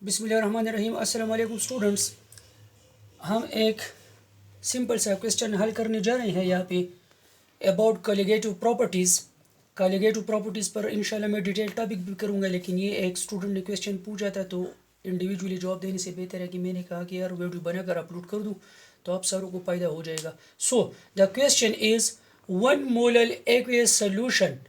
बिस्मिल्लाहिर्रहमानिर्रहीम। अस्सलाम वालेकुम स्टूडेंट्स, हम एक सिंपल सा क्वेश्चन हल करने जा रहे हैं यहाँ पे about colligative properties. Colligative properties पर इंशाल्लाह मैं डिटेल टॉपिक भी करूँगा, लेकिन ये एक स्टूडेंट ने क्वेश्चन पूछा था तो इंडिविजुअली जवाब देने से बेहतर है कि मैंने कहा कि यार वीडियो बनाकर अपलोड कर दूँ तो आप सारों को फ़ायदा हो जाएगा। So the question is one molar aqueous solution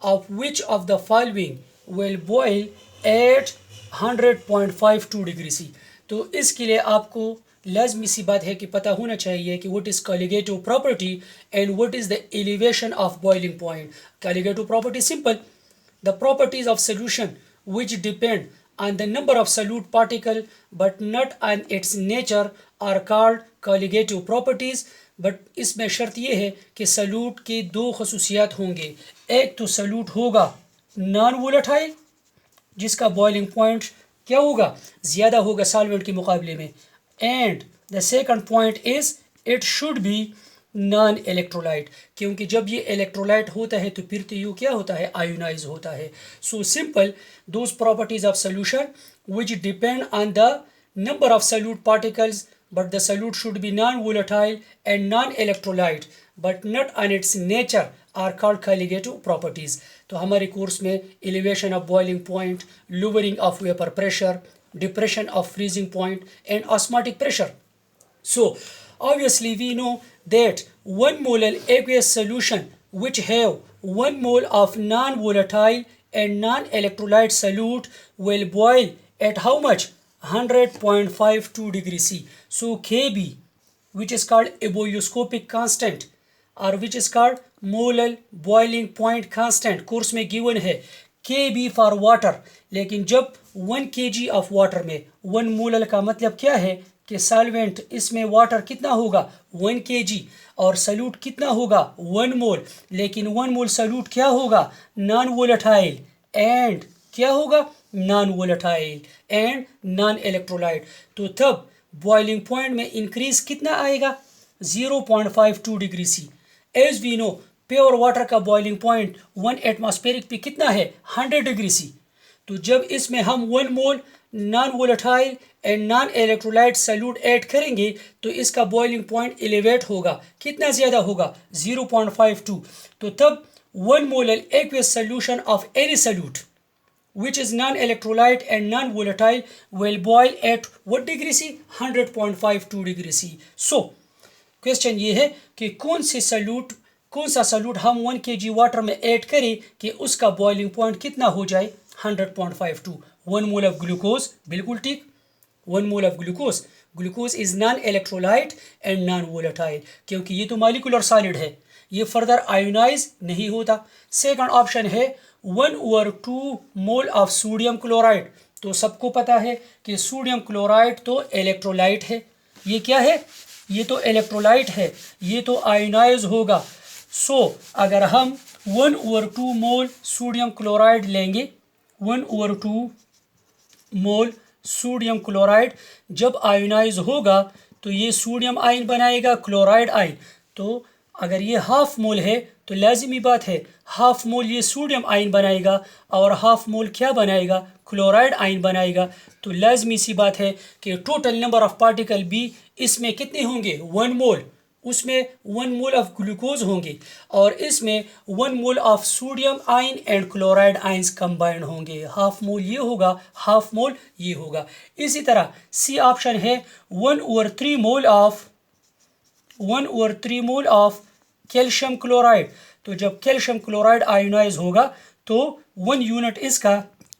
of which of the following will boil at 100.52 degree C. तो इसके लिए आपको लाजमी सी बात है कि पता होना चाहिए कि what is colligative property and what is the elevation of boiling point. Colligative property simple, the properties of solution which depend on the number of solute particle but not on its nature are called colligative properties। But इसमें शर्त यह है कि salute के दो खसूसियात होंगे। एक तो सल्यूट होगा नॉन वोलेटाइल जिसका बॉइलिंग पॉइंट क्या होगा, ज़्यादा होगा सॉल्वेंट के मुकाबले में, and the second point is it should be non electrolyte, क्योंकि जब ये इलेक्ट्रोलाइट होता है तो फिर तो ये क्या होता है, आयोनाइज होता है। So simple, those properties of solution which depend on the number of solute particles but the solute should be non-volatile and non-electrolyte but not on its nature are called colligative properties। तो हमारे course में elevation of boiling point, lowering of vapor pressure, depression of freezing point and osmotic pressure। So obviously we know that one molar aqueous solution which have 1 mole of non-volatile and non-electrolyte solute will boil at how much, 100.52 degree C। So Kb, which is called ebullioscopic constant or which is called molar boiling point constant, course में given है Kb for water। लेकिन जब 1 kg of water में 1 molar का मतलब क्या है कि सॉल्वेंट इसमें वाटर कितना होगा 1 kg और सल्यूट कितना होगा 1 मोल, लेकिन 1 मोल सल्यूट क्या होगा नॉन वोलेटाइल एंड क्या होगा non volatile and non electrolyte. तो तब बॉइलिंग पॉइंट में इंक्रीज कितना आएगा 0.52 degree C. As we know pure water का बॉइलिंग पॉइंट 1 एटमॉस्फेरिक पे कितना है 100 डिग्री सी। तो जब इसमें हम 1 mole non volatile and non electrolyte solute add करेंगे तो इसका बॉइलिंग पॉइंट एलिवेट होगा, कितना ज़्यादा होगा 0.52। तो तब 1 molar aqueous solution of any solute which is non-electrolyte and non-volatile will boil at what degree C, 100.52 degree C। So question ये है कि कौन सा सल्यूट हम 1 kg वाटर में ऐड करें कि उसका बॉइलिंग पॉइंट कितना हो जाए 100.52। 1 मोल ऑफ ग्लूकोज, बिल्कुल ठीक, 1 mole of glucose is non electrolyte and non volatile, क्योंकि ये तो मॉलिक्यूलर सॉलिड है, ये फर्दर आयोनाइज नहीं होता। सेकंड ऑप्शन है 1/2 मोल ऑफ सोडियम क्लोराइड। तो सबको पता है कि सोडियम क्लोराइड तो इलेक्ट्रोलाइट है, ये क्या है, ये तो इलेक्ट्रोलाइट है, ये तो आयोनाइज होगा। सो अगर हम 1/2 मोल सोडियम क्लोराइड लेंगे, 1/2 मोल सोडियम क्लोराइड जब आयोनाइज होगा तो ये सोडियम आयन बनाएगा क्लोराइड आयन। तो अगर ये हाफ मोल है तो लाजिमी बात है हाफ मोल ये सोडियम आयन बनाएगा और हाफ मोल क्या बनाएगा क्लोराइड आयन बनाएगा। तो लाजमी सी बात है कि टोटल नंबर ऑफ पार्टिकल भी इसमें कितने होंगे 1 मोल, उसमें 1 मोल ऑफ ग्लूकोज होंगे और इसमें 1 mole of sodium ion and chloride ions combined होंगे। हाफ मोल ये होगा, हाफ मोल ये होगा। इसी तरह सी ऑप्शन है 1/3 मोल ऑफ कैल्शियम क्लोराइड। तो जब कैल्शियम क्लोराइड आयोनाइज होगा तो 1 यूनिट इसका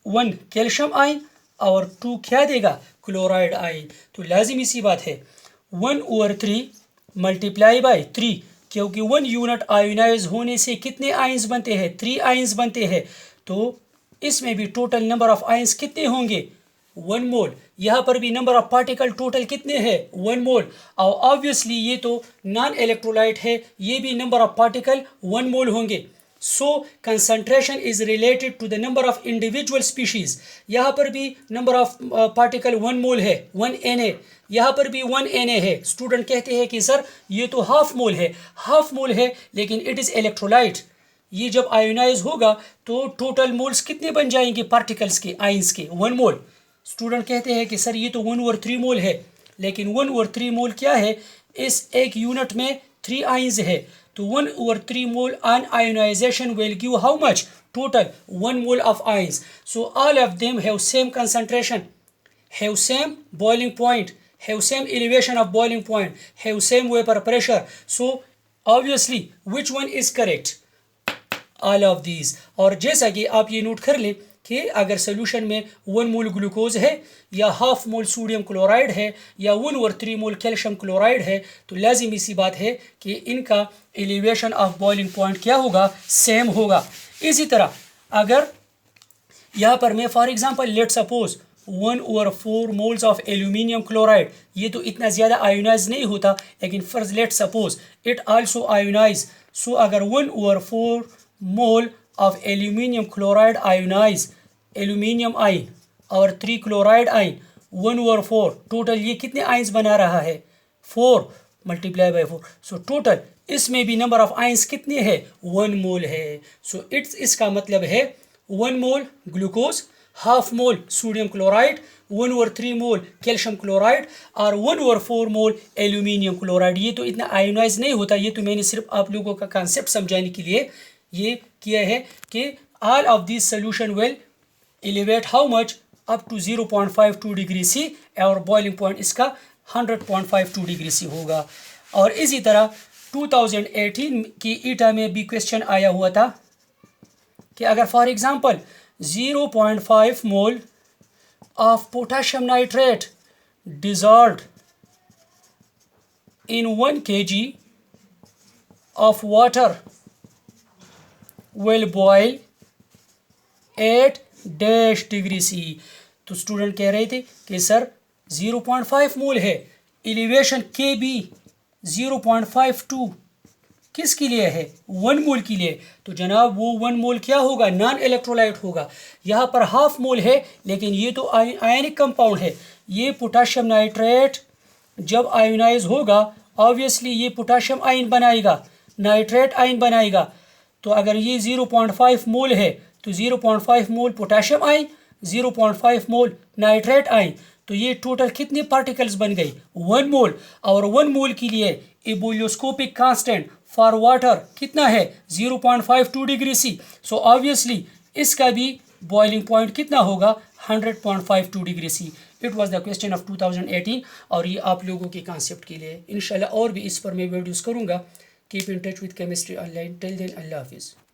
1 कैल्शियम आयन और 2 क्या देगा क्लोराइड आयन। तो लाजिमी सी बात है 1/3 मल्टीप्लाई बाय 3, क्योंकि 1 यूनिट आयोनाइज होने से कितने आयंस बनते हैं 3 आयंस बनते हैं। तो इसमें भी टोटल नंबर ऑफ आयंस कितने होंगे 1 मोल, यहाँ पर भी नंबर ऑफ पार्टिकल टोटल कितने हैं 1 मोल, और ऑब्वियसली ये तो नॉन इलेक्ट्रोलाइट है, ये भी नंबर ऑफ पार्टिकल 1 मोल होंगे। So concentration is related to the number of individual species. यहाँ पर भी नंबर ऑफ पार्टिकल 1 मोल है 1 Na, यहाँ पर भी 1 Na है। स्टूडेंट कहते हैं कि सर ये तो हाफ मोल है लेकिन इट इज़ इलेक्ट्रोलाइट। ये जब आयोनाइज होगा तो टोटल मोल्स कितने बन जाएंगे पार्टिकल्स के आयंस के 1 मोल। स्टूडेंट कहते हैं कि सर ये तो 1/3 मोल है, लेकिन 1/3 मोल क्या है, इस एक यूनिट में 3 आयंस है, तो 1/3 mole unionisation will give how much, total 1 mole of ions. So all of them have same concentration, have same boiling point, have same elevation of boiling point, have same vapor pressure. So obviously which one is correct? All of these. और जैसा कि आप ये note कर लें कि अगर solution में 1 मोल ग्लूकोज है या हाफ मोल सोडियम क्लोराइड है या 1/3 मोल कैल्शियम क्लोराइड है, तो लाजिमी सी बात है कि इनका एलिवेशन ऑफ बॉइलिंग पॉइंट क्या होगा, सेम होगा। इसी तरह अगर यहाँ पर मैं for example let suppose 1/4 moles of aluminium chloride, ये तो इतना ज़्यादा आयोनाइज नहीं होता, लेकिन फर्ज let suppose it also ionise. So अगर 1/4 मोल of aluminium chloride ionize aluminium ion और 3 chloride ion 1/4, टोटल ये कितने आयंस बना रहा है, 4 मल्टीप्लाई बाई 4। सो टोटल इसमें भी नंबर ऑफ आयंस कितने हैं, 1 मोल है। सो इसका मतलब है 1 mole glucose, half mole sodium chloride, 1/3 mole calcium chloride और 1/4 मोल एल्यूमिनियम क्लोराइड। ये तो इतना आयोनाइज नहीं होता, ये तो मैंने सिर्फ आप लोगों का कॉन्सेप्ट समझाने के लिए ये किया है कि all of this solution will elevate how much up to 0.52 degree C और बॉइलिंग पॉइंट इसका 100.52 डिग्री सी होगा। और इसी तरह 2018 की ईटा में भी क्वेश्चन आया हुआ था कि अगर for example 0.5 mole of potassium nitrate dissolved in 1 kg of water will boil 8 dash degree C. तो स्टूडेंट कह रहे थे कि सर 0.5 मोल है, एलिवेशन के बी 0.52 किसके लिए है, 1 मोल के लिए। तो जनाब वो 1 मोल क्या होगा, नॉन इलेक्ट्रोलाइट होगा। यहाँ पर हाफ मोल है, लेकिन ये तो आयनिक कंपाउंड है। ये पोटेशियम नाइट्रेट जब आयोनाइज होगा ऑब्वियसली ये पोटेशियम आयन बनाएगा, नाइट्रेट आयन बनाएगा। तो अगर ये 0.5 मोल है तो 0.5 मोल पोटेशियम आयन, 0.5 मोल नाइट्रेट आयन, तो ये टोटल कितने पार्टिकल्स बन गए, 1 मोल। और 1 मोल के लिए एबुलियोस्कोपिक कांस्टेंट फॉर वाटर कितना है, 0.52 डिग्री सी। सो ऑब्वियसली इसका भी बॉइलिंग पॉइंट कितना होगा, 100.52 degree C. It was the question of 2018 और ये आप लोगों के कॉन्सेप्ट के लिए। इंशाल्लाह और भी इस पर मैं वीडियोस करूँगा। Keep in touch with chemistry online. Till then अल्लाह हाफिज़।